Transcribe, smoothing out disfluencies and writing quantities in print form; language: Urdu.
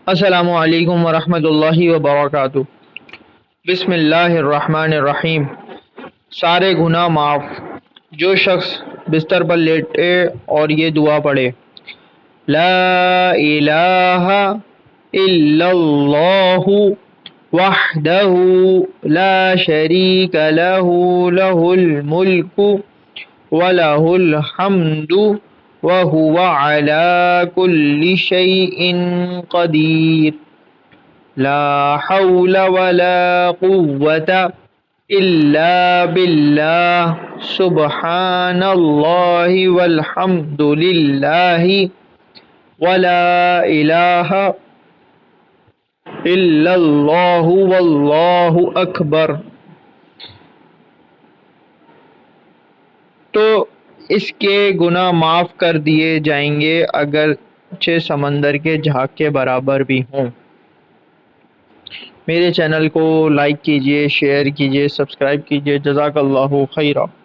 السلام علیکم ورحمۃ اللہ وبرکاتہ۔ بسم اللہ الرحمن الرحیم۔ سارے گناہ معاف۔ جو شخص بستر پر لیٹے اور یہ دعا پڑھے، لا الہ الا اللہ وحدہ لا شریک لہ لہ الملک وَلَهُ الْحَمْدُ وَهُوَ عَلَى كُلِّ شَيْءٍ قَدِيرٌ لا حول ولا قوة إلا بالله سبحان الله والحمد لله ولا إله إلا الله والله أكبر۔ تو اس کے گناہ معاف کر دیے جائیں گے اگرچہ سمندر کے جھاگ کے برابر بھی ہوں۔ میرے چینل کو لائک کیجئے، شیئر کیجئے، سبسکرائب کیجئے۔ جزاک اللہ خیرہ۔